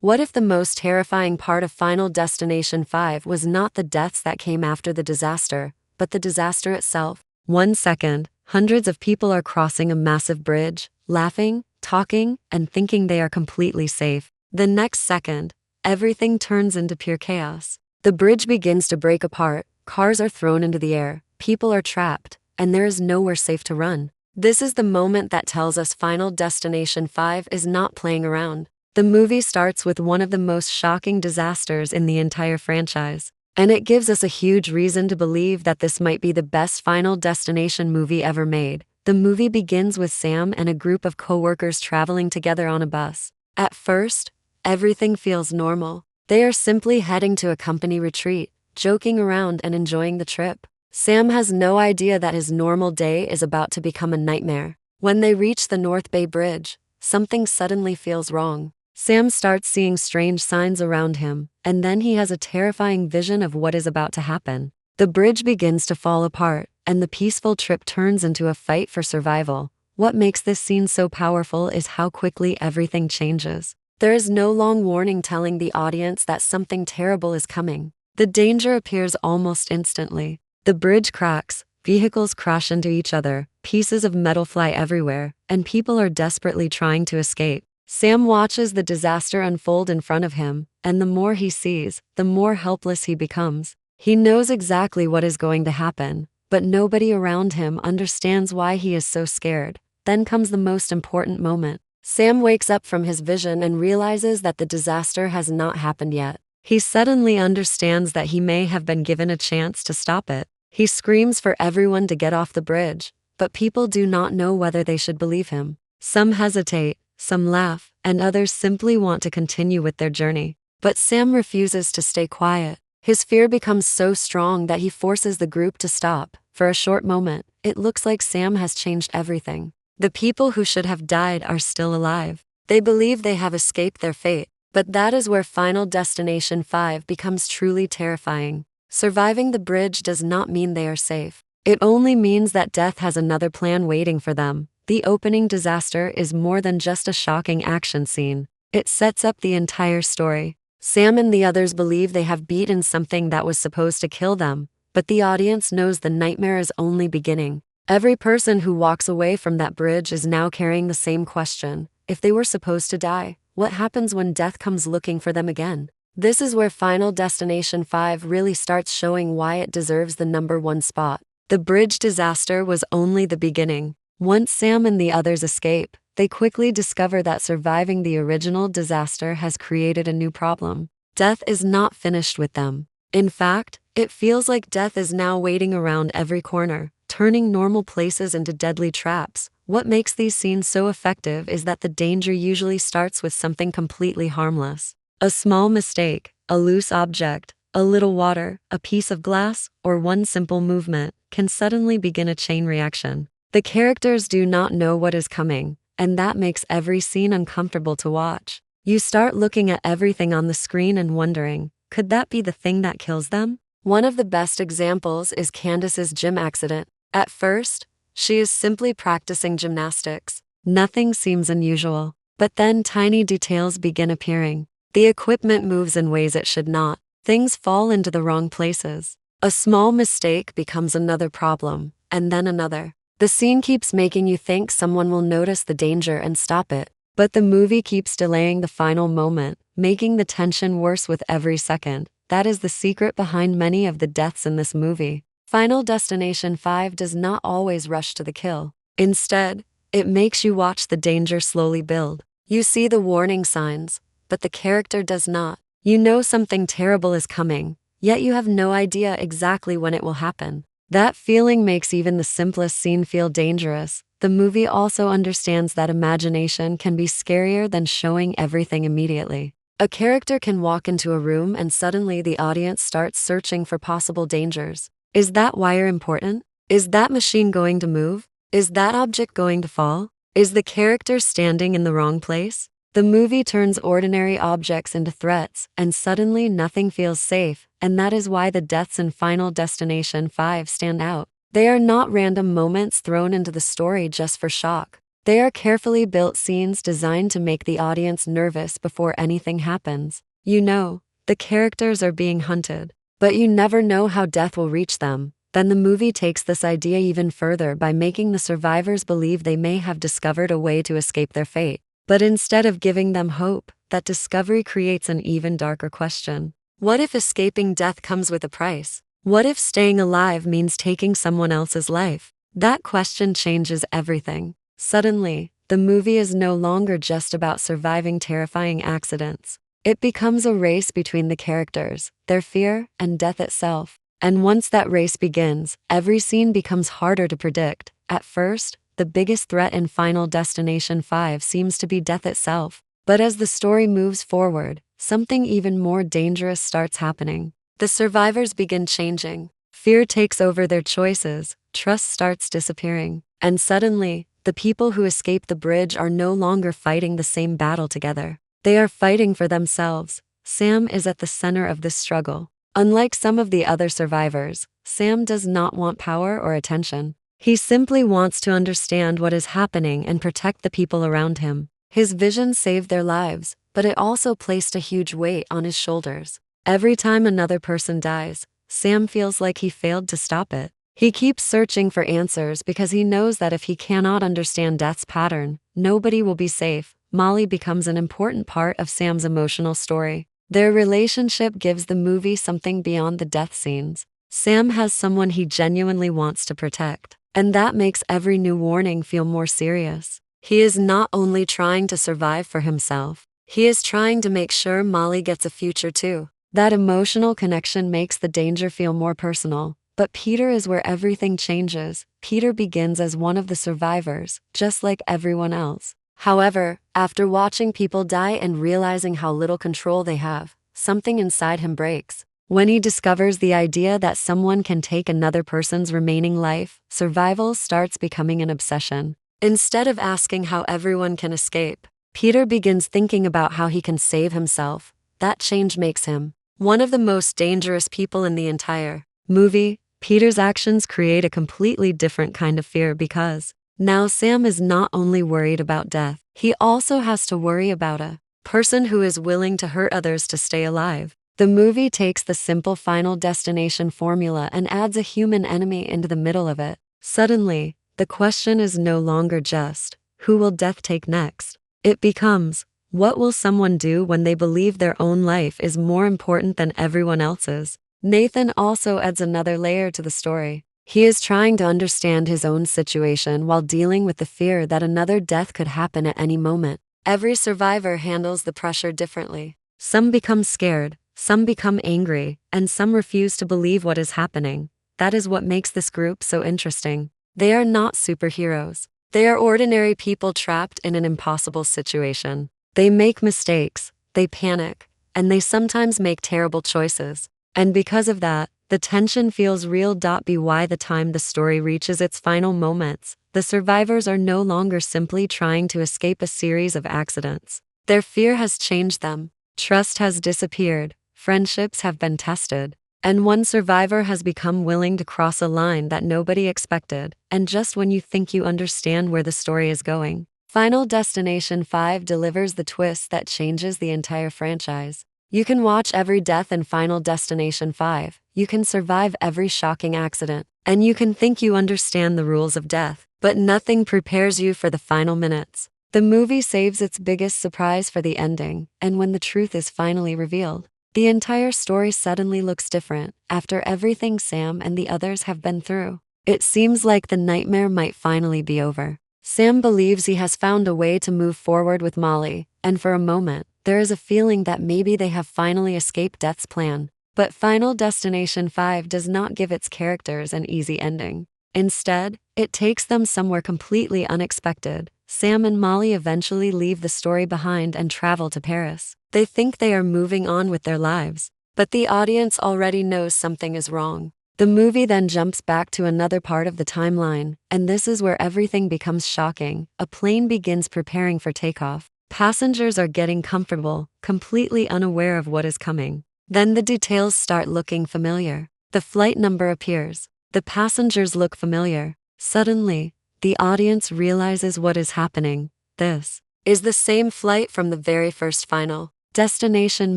What if the most terrifying part of Final Destination 5 was not the deaths that came after the disaster, but the disaster itself? 1 second, hundreds of people are crossing a massive bridge, laughing, talking, and thinking they are completely safe. The next second, everything turns into pure chaos. The bridge begins to break apart, cars are thrown into the air, people are trapped, and there is nowhere safe to run. This is the moment that tells us Final Destination 5 is not playing around. The movie starts with one of the most shocking disasters in the entire franchise, and it gives us a huge reason to believe that this might be the best Final Destination movie ever made. The movie begins with Sam and a group of coworkers traveling together on a bus. At first, everything feels normal. They are simply heading to a company retreat, joking around and enjoying the trip. Sam has no idea that his normal day is about to become a nightmare. When they reach the North Bay Bridge, something suddenly feels wrong. Sam starts seeing strange signs around him, and then he has a terrifying vision of what is about to happen. The bridge begins to fall apart, and the peaceful trip turns into a fight for survival. What makes this scene so powerful is how quickly everything changes. There is no long warning telling the audience that something terrible is coming. The danger appears almost instantly. The bridge cracks, vehicles crash into each other, pieces of metal fly everywhere, and people are desperately trying to escape. Sam watches the disaster unfold in front of him, and the more he sees, the more helpless he becomes. He knows exactly what is going to happen, but nobody around him understands why he is so scared. Then comes the most important moment. Sam wakes up from his vision and realizes that the disaster has not happened yet. He suddenly understands that he may have been given a chance to stop it. He screams for everyone to get off the bridge, but people do not know whether they should believe him. Some hesitate, some laugh, and others simply want to continue with their journey. But Sam refuses to stay quiet. His fear becomes so strong that he forces the group to stop. For a short moment, it looks like Sam has changed everything. The people who should have died are still alive. They believe they have escaped their fate. But that is where Final Destination 5 becomes truly terrifying. Surviving the bridge does not mean they are safe. It only means that death has another plan waiting for them. The opening disaster is more than just a shocking action scene. It sets up the entire story. Sam and the others believe they have beaten something that was supposed to kill them, but the audience knows the nightmare is only beginning. Every person who walks away from that bridge is now carrying the same question. If they were supposed to die, what happens when death comes looking for them again? This is where Final Destination 5 really starts showing why it deserves the #1 spot. The bridge disaster was only the beginning. Once Sam and the others escape, they quickly discover that surviving the original disaster has created a new problem. Death is not finished with them. In fact, it feels like death is now waiting around every corner, turning normal places into deadly traps. What makes these scenes so effective is that the danger usually starts with something completely harmless. A small mistake, a loose object, a little water, a piece of glass, or one simple movement can suddenly begin a chain reaction. The characters do not know what is coming, and that makes every scene uncomfortable to watch. You start looking at everything on the screen and wondering, could that be the thing that kills them? One of the best examples is Candace's gym accident. At first, she is simply practicing gymnastics. Nothing seems unusual, but then tiny details begin appearing. The equipment moves in ways it should not. Things fall into the wrong places. A small mistake becomes another problem, and then another. The scene keeps making you think someone will notice the danger and stop it, but the movie keeps delaying the final moment, making the tension worse with every second. That is the secret behind many of the deaths in this movie. Final Destination 5 does not always rush to the kill. Instead, it makes you watch the danger slowly build. You see the warning signs, but the character does not. You know something terrible is coming, yet you have no idea exactly when it will happen. That feeling makes even the simplest scene feel dangerous. The movie also understands that imagination can be scarier than showing everything immediately. A character can walk into a room and suddenly the audience starts searching for possible dangers. Is that wire important? Is that machine going to move? Is that object going to fall? Is the character standing in the wrong place? The movie turns ordinary objects into threats, and suddenly nothing feels safe, and that is why the deaths in Final Destination 5 stand out. They are not random moments thrown into the story just for shock. They are carefully built scenes designed to make the audience nervous before anything happens. You know, the characters are being hunted, but you never know how death will reach them. Then the movie takes this idea even further by making the survivors believe they may have discovered a way to escape their fate. But instead of giving them hope, that discovery creates an even darker question. What if escaping death comes with a price? What if staying alive means taking someone else's life? That question changes everything. Suddenly, the movie is no longer just about surviving terrifying accidents. It becomes a race between the characters, their fear, and death itself. And once that race begins, every scene becomes harder to predict. At first, the biggest threat in Final Destination 5 seems to be death itself. But as the story moves forward, something even more dangerous starts happening. The survivors begin changing. Fear takes over their choices, trust starts disappearing, and suddenly, the people who escape the bridge are no longer fighting the same battle together. They are fighting for themselves. Sam is at the center of this struggle. Unlike some of the other survivors, Sam does not want power or attention. He simply wants to understand what is happening and protect the people around him. His vision saved their lives, but it also placed a huge weight on his shoulders. Every time another person dies, Sam feels like he failed to stop it. He keeps searching for answers because he knows that if he cannot understand death's pattern, nobody will be safe. Molly becomes an important part of Sam's emotional story. Their relationship gives the movie something beyond the death scenes. Sam has someone he genuinely wants to protect, and that makes every new warning feel more serious. He is not only trying to survive for himself, he is trying to make sure Molly gets a future too. That emotional connection makes the danger feel more personal. But Peter is where everything changes. Peter begins as one of the survivors, just like everyone else. However, after watching people die and realizing how little control they have, something inside him breaks. When he discovers the idea that someone can take another person's remaining life, survival starts becoming an obsession. Instead of asking how everyone can escape, Peter begins thinking about how he can save himself. That change makes him one of the most dangerous people in the entire movie. Peter's actions create a completely different kind of fear because now Sam is not only worried about death, he also has to worry about a person who is willing to hurt others to stay alive. The movie takes the simple Final Destination formula and adds a human enemy into the middle of it. Suddenly, the question is no longer just, who will death take next? It becomes, what will someone do when they believe their own life is more important than everyone else's? Nathan also adds another layer to the story. He is trying to understand his own situation while dealing with the fear that another death could happen at any moment. Every survivor handles the pressure differently. Some become scared, some become angry, and some refuse to believe what is happening. That is what makes this group so interesting. They are not superheroes. They are ordinary people trapped in an impossible situation. They make mistakes, they panic, and they sometimes make terrible choices. And because of that, the tension feels real. By the time the story reaches its final moments, the survivors are no longer simply trying to escape a series of accidents. Their fear has changed them. Trust has disappeared, friendships have been tested, and one survivor has become willing to cross a line that nobody expected. And just when you think you understand where the story is going, Final Destination 5 delivers the twist that changes the entire franchise. You can watch every death in Final Destination 5, you can survive every shocking accident, and you can think you understand the rules of death, but nothing prepares you for the final minutes. The movie saves its biggest surprise for the ending, and when the truth is finally revealed, the entire story suddenly looks different. After everything Sam and the others have been through, it seems like the nightmare might finally be over. Sam believes he has found a way to move forward with Molly, and for a moment, there is a feeling that maybe they have finally escaped death's plan. But Final Destination 5 does not give its characters an easy ending. Instead, it takes them somewhere completely unexpected. Sam and Molly eventually leave the story behind and travel to Paris. They think they are moving on with their lives, but the audience already knows something is wrong. The movie then jumps back to another part of the timeline, and this is where everything becomes shocking. A plane begins preparing for takeoff. Passengers are getting comfortable, completely unaware of what is coming. Then the details start looking familiar. The flight number appears. The passengers look familiar. Suddenly, the audience realizes what is happening. This is the same flight from the very first Final Destination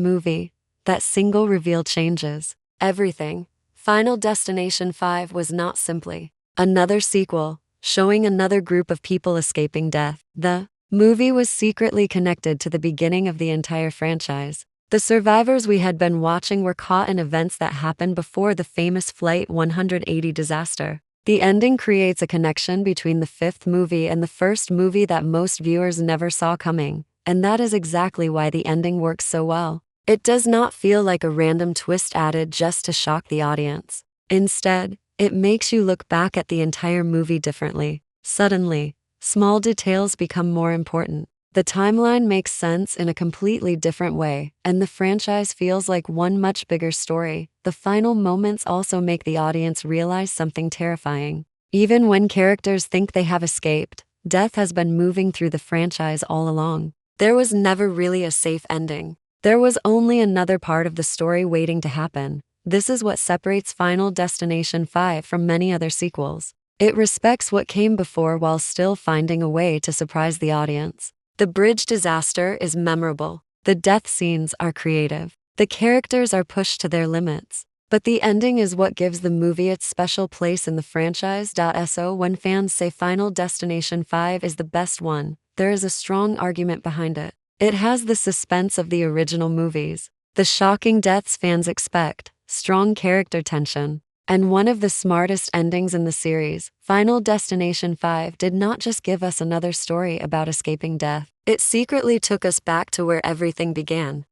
movie. That single reveal changes everything. Final Destination 5 was not simply another sequel, showing another group of people escaping death. The movie was secretly connected to the beginning of the entire franchise. The survivors we had been watching were caught in events that happened before the famous Flight 180 disaster. The ending creates a connection between the fifth movie and the first movie that most viewers never saw coming, and that is exactly why the ending works so well. It does not feel like a random twist added just to shock the audience. Instead, it makes you look back at the entire movie differently. Suddenly, small details become more important. The timeline makes sense in a completely different way, and the franchise feels like one much bigger story. The final moments also make the audience realize something terrifying. Even when characters think they have escaped, death has been moving through the franchise all along. There was never really a safe ending. There was only another part of the story waiting to happen. This is what separates Final Destination 5 from many other sequels. It respects what came before while still finding a way to surprise the audience. The bridge disaster is memorable. The death scenes are creative. The characters are pushed to their limits. But the ending is what gives the movie its special place in the franchise. So when fans say Final Destination 5 is the best one, there is a strong argument behind it. It has the suspense of the original movies, the shocking deaths fans expect, strong character tension, and one of the smartest endings in the series. Final Destination 5 did not just give us another story about escaping death. It secretly took us back to where everything began.